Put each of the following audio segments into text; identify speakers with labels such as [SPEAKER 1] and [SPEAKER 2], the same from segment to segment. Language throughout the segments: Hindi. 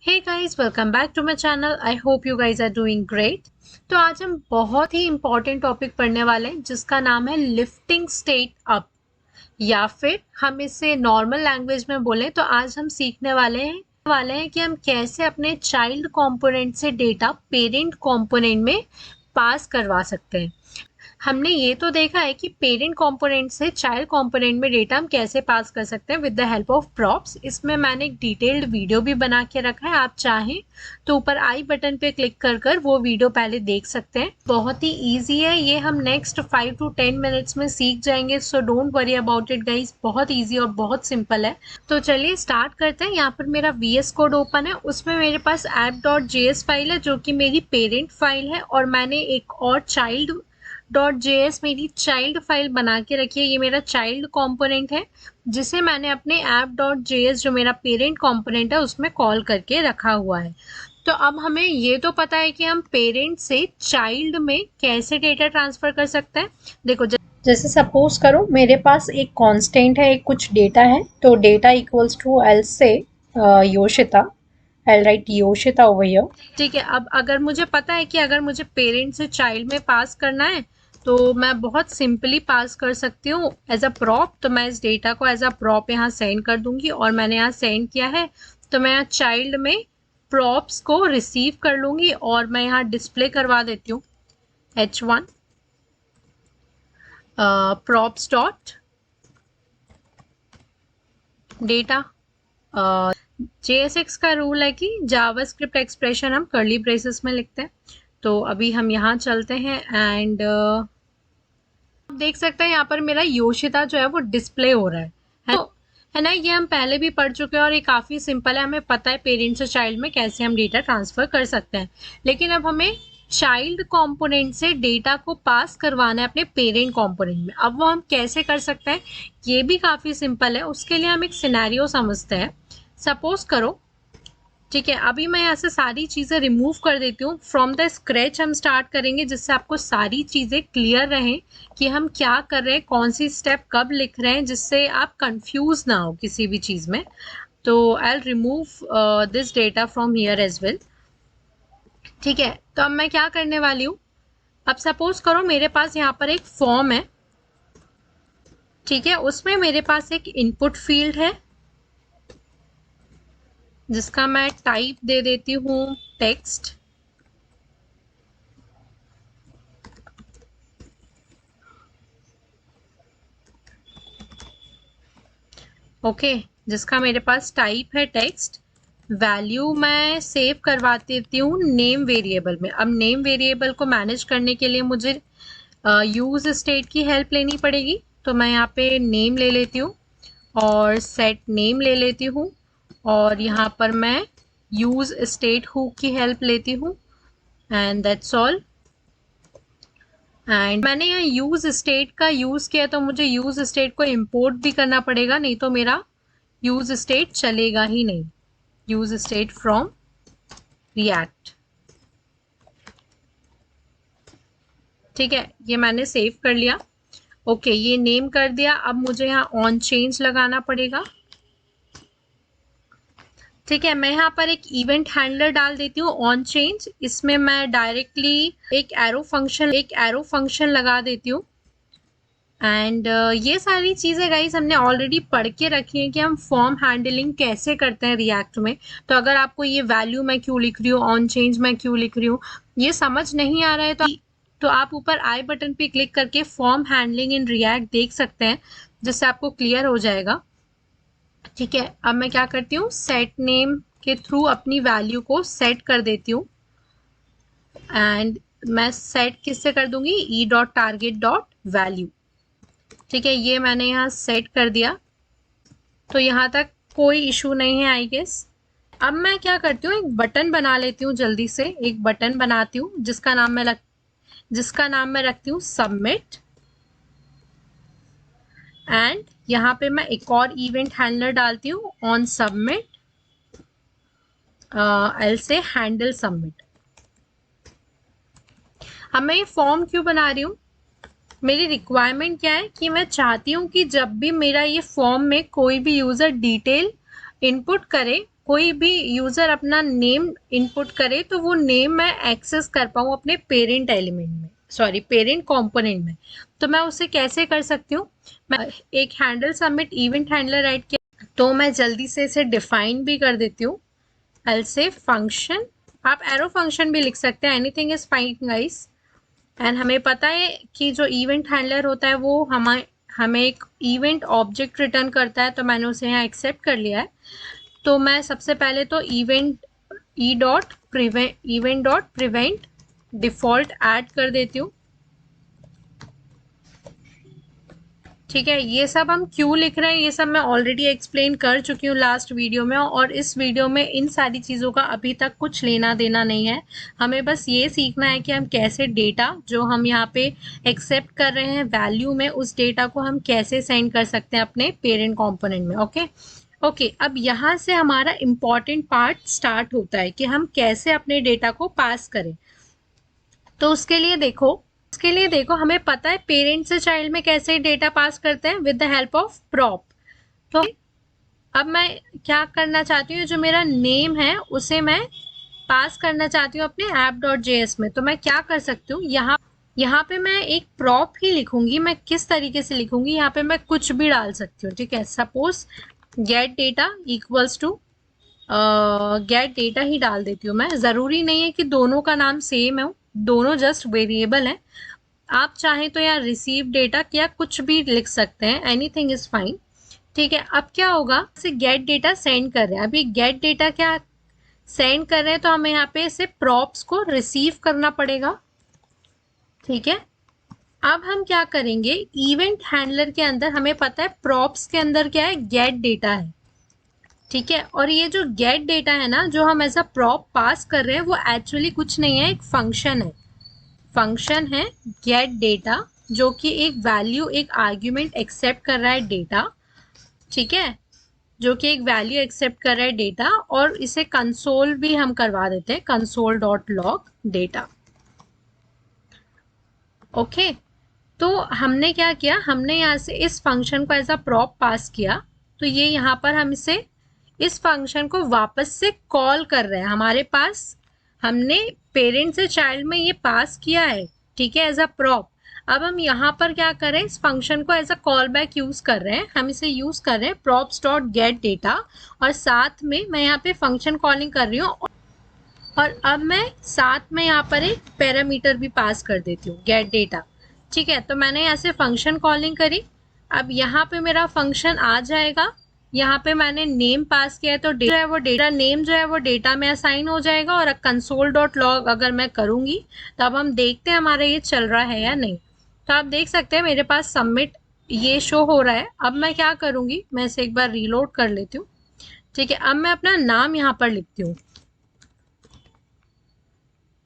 [SPEAKER 1] Hey guys, welcome back to my channel. I hope you guys are doing great. तो आज हम बहुत ही इंपॉर्टेंट टॉपिक पढ़ने वाले हैं जिसका नाम है लिफ्टिंग स्टेट अप, या फिर हम इसे नॉर्मल लैंग्वेज में बोलें तो आज हम सीखने वाले हैं कि हम कैसे अपने चाइल्ड कंपोनेंट से डेटा पेरेंट कंपोनेंट में पास करवा सकते हैं। हमने ये तो देखा है कि पेरेंट कंपोनेंट से चाइल्ड कंपोनेंट में डेटा हम कैसे पास कर सकते हैं with the help of props. इसमें मैंने एक डिटेल्ड वीडियो भी बना के रखा है, आप चाहें तो ऊपर आई बटन पे क्लिक कर वो वीडियो पहले देख सकते हैं। बहुत ही ईजी है ये, हम नेक्स्ट 5 to 10 मिनट्स में सीख जाएंगे, so don't worry about it guys. बहुत ईजी और बहुत सिंपल है। तो चलिए स्टार्ट करते हैं। यहाँ पर मेरा VS कोड ओपन है, उसमें मेरे पास app.js फाइल है जो कि मेरी पेरेंट फाइल है, और मैंने एक और child.js मेरी चाइल्ड फाइल बना के रखी है। ये मेरा चाइल्ड कंपोनेंट है जिसे मैंने अपने app.js जो मेरा पेरेंट कंपोनेंट है उसमें कॉल करके रखा हुआ है। तो अब हमें ये तो पता है कि हम पेरेंट से चाइल्ड में कैसे डेटा ट्रांसफर कर सकते हैं। देखो, जैसे सपोज करो मेरे पास एक कांस्टेंट है, एक कुछ डेटा है, तो डेटा इक्वल्स टू एल से Yoshita, I'll write Yoshita over here। ठीक है, अब अगर मुझे पता है कि अगर मुझे पेरेंट से चाइल्ड में पास करना है तो मैं बहुत सिंपली पास कर सकती हूँ एज अ प्रॉप। तो मैं इस डेटा को एज अ प्रॉप यहाँ सेंड कर दूंगी, और मैंने यहाँ सेंड किया है तो मैं यहाँ चाइल्ड में प्रॉप्स को रिसीव कर लूंगी, और मैं यहाँ डिस्प्ले करवा देती हूँ h1 props dot data. JSX का रूल है कि जावास्क्रिप्ट एक्सप्रेशन हम कर्ली ब्रेसेस में लिखते हैं। तो अभी हम यहाँ चलते हैं एंड आप देख सकते हैं यहाँ पर मेरा योशिता जो है वो डिस्प्ले हो रहा है ना। ये हम पहले भी पढ़ चुके हैं और ये काफ़ी सिंपल है, हमें पता है पेरेंट्स से चाइल्ड में कैसे हम डेटा ट्रांसफ़र कर सकते हैं। लेकिन अब हमें चाइल्ड कंपोनेंट से डेटा को पास करवाना है अपने पेरेंट कंपोनेंट में। अब वो हम कैसे कर सकते हैं, ये भी काफ़ी सिंपल है। उसके लिए हम एक सिनेरियो समझते हैं। सपोज करो, ठीक है, अभी मैं यहाँ से सारी चीज़ें रिमूव कर देती हूँ। फ्रॉम द स्क्रैच हम स्टार्ट करेंगे जिससे आपको सारी चीज़ें क्लियर रहें कि हम क्या कर रहे हैं, कौन सी स्टेप कब लिख रहे हैं, जिससे आप कंफ्यूज ना हो किसी भी चीज़ में। तो I will remove this data from here as well. ठीक है, तो अब मैं क्या करने वाली हूँ, अब सपोज करो मेरे पास यहाँ पर एक फॉर्म है, ठीक है, उसमें मेरे पास एक इनपुट फील्ड है जिसका मैं टाइप दे देती हूँ टेक्स्ट। ओके, जिसका मेरे पास टाइप है टेक्स्ट। वैल्यू मैं सेव करवा देती हूँ नेम वेरिएबल में। अब नेम वेरिएबल को मैनेज करने के लिए मुझे यूज स्टेट की हेल्प लेनी पड़ेगी। तो मैं यहाँ पे नेम ले लेती हूँ और सेट नेम ले लेती हूँ, और यहाँ पर मैं यूज स्टेट हुक की हेल्प लेती हूँ, एंड दैट्स ऑल। एंड मैंने यहाँ यूज स्टेट का यूज किया तो मुझे यूज स्टेट को इंपोर्ट भी करना पड़ेगा, नहीं तो मेरा यूज स्टेट चलेगा ही नहीं। Use state from react. ठीक है, ये मैंने सेव कर लिया। ओके, ये नेम कर दिया। अब मुझे यहाँ ऑन चेंज लगाना पड़ेगा। ठीक है, मैं यहाँ पर एक इवेंट हैंडलर डाल देती हूँ ऑन चेंज। इसमें मैं डायरेक्टली एक एरो फंक्शन लगा देती हूँ। एंड ये सारी चीज़ें गाइज हमने ऑलरेडी पढ़ के रखी है कि हम फॉर्म हैंडलिंग कैसे करते हैं रिएक्ट में। तो अगर आपको ये वैल्यू मैं क्यों लिख रही हूँ, ऑन चेंज मैं क्यों लिख रही हूँ, ये समझ नहीं आ रहा है तो आप ऊपर आई बटन पे क्लिक करके फॉर्म हैंडलिंग इन रिएक्ट देख सकते हैं, जिससे आपको क्लियर हो जाएगा। ठीक है, अब मैं क्या करती हूँ, सेट नेम के थ्रू अपनी वैल्यू को सेट कर देती हूँ। एंड मैं सेट किससे कर दूंगी, e.target.value। ठीक है, ये मैंने यहाँ सेट कर दिया, तो यहाँ तक कोई इशू नहीं है आई गेस। अब मैं क्या करती हूँ, एक बटन बना लेती हूँ, जल्दी से एक बटन बनाती हूँ जिसका नाम मैं रखती हूँ सबमिट। एंड यहाँ पे मैं एक और इवेंट हैंडलर डालती हूँ ऑन सबमिट, एल से हैंडल सबमिट। अब मैं ये फॉर्म क्यों बना रही हूँ, मेरी रिक्वायरमेंट क्या है कि मैं चाहती हूँ कि जब भी मेरा ये फॉर्म में कोई भी यूज़र डिटेल इनपुट करे कोई भी यूजर अपना नेम इनपुट करे तो वो नेम मैं एक्सेस कर पाऊँ अपने पेरेंट एलिमेंट में, सॉरी पेरेंट कंपोनेंट में। तो मैं उसे कैसे कर सकती हूँ, मैं एक handle submit event handler add किया, तो मैं जल्दी से इसे डिफाइन भी कर देती हूँ। I'll say फंक्शन, आप एरो फंक्शन भी लिख सकते हैं, anything is fine guys. And हमें पता है कि जो इवेंट हैंडलर होता है वो हमें एक इवेंट ऑब्जेक्ट रिटर्न करता है, तो मैंने उसे यहाँ एक्सेप्ट कर लिया है। तो मैं सबसे पहले तो event dot prevent default add कर देती हूँ। ठीक है, ये सब हम क्यों लिख रहे हैं ये सब मैं ऑलरेडी एक्सप्लेन कर चुकी हूँ लास्ट वीडियो में, और इस वीडियो में इन सारी चीज़ों का अभी तक कुछ लेना देना नहीं है। हमें बस ये सीखना है कि हम कैसे डेटा जो हम यहाँ पे एक्सेप्ट कर रहे हैं वैल्यू में, उस डेटा को हम कैसे सेंड कर सकते हैं अपने पेरेंट कंपोनेंट में। ओके, अब यहाँ से हमारा इम्पॉर्टेंट पार्ट स्टार्ट होता है कि हम कैसे अपने डेटा को पास करें। तो उसके लिए देखो हमें पता है पेरेंट से चाइल्ड में कैसे डेटा पास करते हैं, with the help of prop. तो अब मैं क्या करना चाहती हूँ, जो मेरा नेम है उसे मैं पास करना चाहती हूँ अपने app.js में। तो मैं क्या कर सकती हूँ, यहाँ पे मैं एक प्रॉप ही लिखूंगी। मैं किस तरीके से लिखूंगी, यहाँ पे मैं कुछ भी डाल सकती हूँ। ठीक है, suppose get data equals to get data ही डाल देती हूँ मैं। ज़रूरी नहीं है कि दोनों का नाम सेम हो, दोनों जस्ट वेरिएबल है। आप चाहें तो यहाँ रिसीव डेटा या कुछ भी लिख सकते हैं, एनीथिंग इज फाइन। ठीक है, अब क्या होगा, से गेट डेटा सेंड कर रहे हैं। अभी गेट डेटा क्या सेंड कर रहे हैं, तो हमें यहाँ पे इसे प्रॉप्स को रिसीव करना पड़ेगा। ठीक है, अब हम क्या करेंगे, इवेंट हैंडलर के अंदर हमें पता है प्रॉप्स के अंदर क्या है, गेट डेटा है। ठीक है, और ये जो गेट डेटा है ना, जो हम एज अ प्रॉप पास कर रहे हैं, वो एक्चुअली कुछ नहीं है, एक फंक्शन है गेट डेटा, जो कि एक वैल्यू एक आर्ग्यूमेंट एक्सेप्ट कर रहा है डेटा। ठीक है, जो कि एक वैल्यू एक्सेप्ट कर रहा है डेटा, और इसे कंसोल भी हम करवा देते हैं, console dot log data. Okay, तो हमने क्या किया, हमने यहाँ से इस फंक्शन को एज अ प्रॉप पास किया, तो ये यहाँ पर हम इस फंक्शन को वापस से कॉल कर रहे हैं। हमारे पास हमने पेरेंट से चाइल्ड में ये पास किया है, ठीक है, एज अ प्रॉप। अब हम यहाँ पर क्या करें, इस फंक्शन को as a call back use कर रहे हैं। हम इसे यूज कर रहे हैं प्रॉप्स डॉट गेट डेटा, और साथ में मैं यहाँ पे फंक्शन कॉलिंग कर रही हूँ, और अब मैं साथ में यहाँ पर एक पैरामीटर भी पास कर देती हूँ, गेट डेटा। ठीक है, तो मैंने यहाँ से फंक्शन कॉलिंग करी। अब यहाँ पे मेरा फंक्शन आ जाएगा, यहाँ पे मैंने नेम पास किया है, तो डेटा है वो डेटा नेम जो है वो डेटा में असाइन हो जाएगा। और कंसोल डॉट लॉग अगर मैं करूँगी तो अब हम देखते हैं हमारा ये चल रहा है या नहीं। तो आप देख सकते हैं मेरे पास सबमिट ये शो हो रहा है। अब मैं क्या करूँगी, मैं इसे एक बार रीलोड कर लेती हूँ। ठीक है, अब मैं अपना नाम यहाँ पर लिखती हूँ।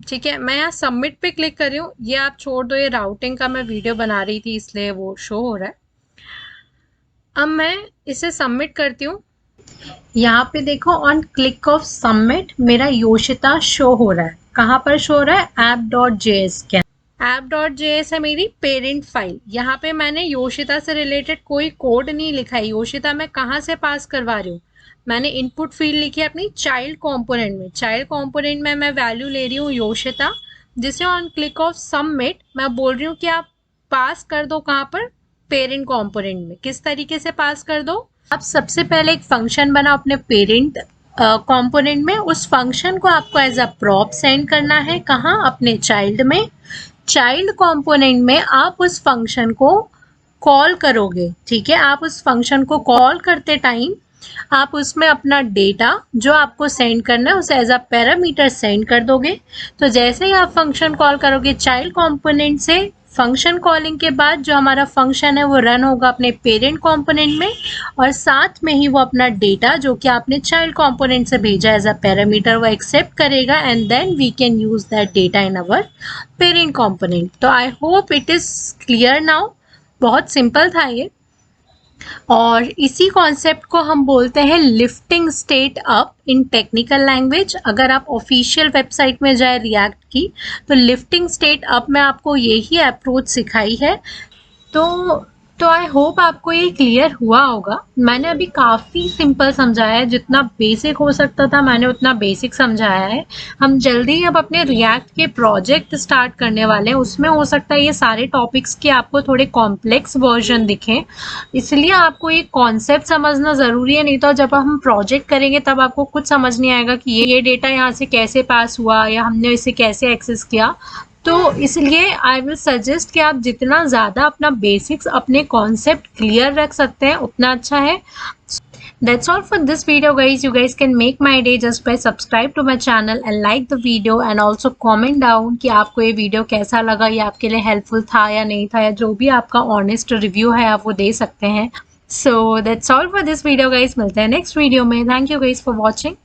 [SPEAKER 1] ठीक है, मैं यहाँ सबमिट पे क्लिक कर रही हूँ। ये आप छोड़ दो, ये राउटिंग का मैं वीडियो बना रही थी इसलिए वो शो हो रहा है। अब मैं इसे सबमिट करती हूँ। यहाँ पे देखो, ऑन क्लिक ऑफ सबमिट मेरा योशिता शो हो रहा है। कहाँ पर शो हो रहा है, app.js के app.js है मेरी पेरेंट फाइल। यहाँ पे मैंने योशिता से रिलेटेड कोई कोड नहीं लिखा है। योशिता मैं कहाँ से पास करवा रही हूँ, मैंने इनपुट फील्ड लिखी है अपनी चाइल्ड कंपोनेंट में। चाइल्ड कंपोनेंट में मैं वैल्यू ले रही हूँ योशिता, जिसे ऑन क्लिक ऑफ सबमिट मैं बोल रही हूँ कि आप पास कर दो कहाँ पर, पेरेंट कंपोनेंट में। किस तरीके से पास कर दो, आप सबसे पहले एक फंक्शन बनाओ अपने पेरेंट कंपोनेंट में। उस फंक्शन को आपको एज अ प्रॉप सेंड करना है, कहाँ, अपने चाइल्ड में। चाइल्ड कंपोनेंट में आप उस फंक्शन को कॉल करोगे। ठीक है, आप उस फंक्शन को कॉल करते टाइम आप उसमें अपना डेटा जो आपको सेंड करना है उसे एज अ पैरामीटर सेंड कर दोगे। तो जैसे ही आप फंक्शन कॉल करोगे चाइल्ड कंपोनेंट से, फंक्शन कॉलिंग के बाद जो हमारा फंक्शन है वो रन होगा अपने पेरेंट कंपोनेंट में, और साथ में ही वो अपना डेटा जो कि आपने चाइल्ड कंपोनेंट से भेजा एज अ पैरामीटर वो एक्सेप्ट करेगा, and then we can use that data in our parent component. तो I hope it is clear now. बहुत सिंपल था ये, और इसी कॉन्सेप्ट को हम बोलते हैं lifting state up in technical language. अगर आप ऑफिशियल वेबसाइट में जाए रिएक्ट की, तो लिफ्टिंग स्टेट अप में आपको यही अप्रोच सिखाई है। तो तो आई होप आपको ये क्लियर हुआ होगा। मैंने अभी काफ़ी सिंपल समझाया है, जितना बेसिक हो सकता था मैंने उतना बेसिक समझाया है। हम जल्दी अब अपने रिएक्ट के प्रोजेक्ट स्टार्ट करने वाले हैं, उसमें हो सकता है ये सारे टॉपिक्स के आपको थोड़े कॉम्प्लेक्स वर्जन दिखें, इसलिए आपको ये कॉन्सेप्ट समझना ज़रूरी है। नहीं तो जब हम प्रोजेक्ट करेंगे तब आपको कुछ समझ नहीं आएगा कि ये डेटा यहाँ से कैसे पास हुआ या हमने इसे कैसे एक्सेस किया। तो इसलिए आई विल सजेस्ट कि आप जितना ज़्यादा अपना बेसिक्स अपने कॉन्सेप्ट क्लियर रख सकते हैं उतना अच्छा है। That's all for this video guys. You guys can make my day just by subscribe to my channel and like the video and also comment down कि आपको ये वीडियो कैसा लगा, ये आपके लिए हेल्पफुल था या नहीं था, या जो भी आपका ऑनेस्ट रिव्यू है आप वो दे सकते हैं। So that's all for this video guys. मिलते हैं नेक्स्ट वीडियो में। Thank you guys for watching.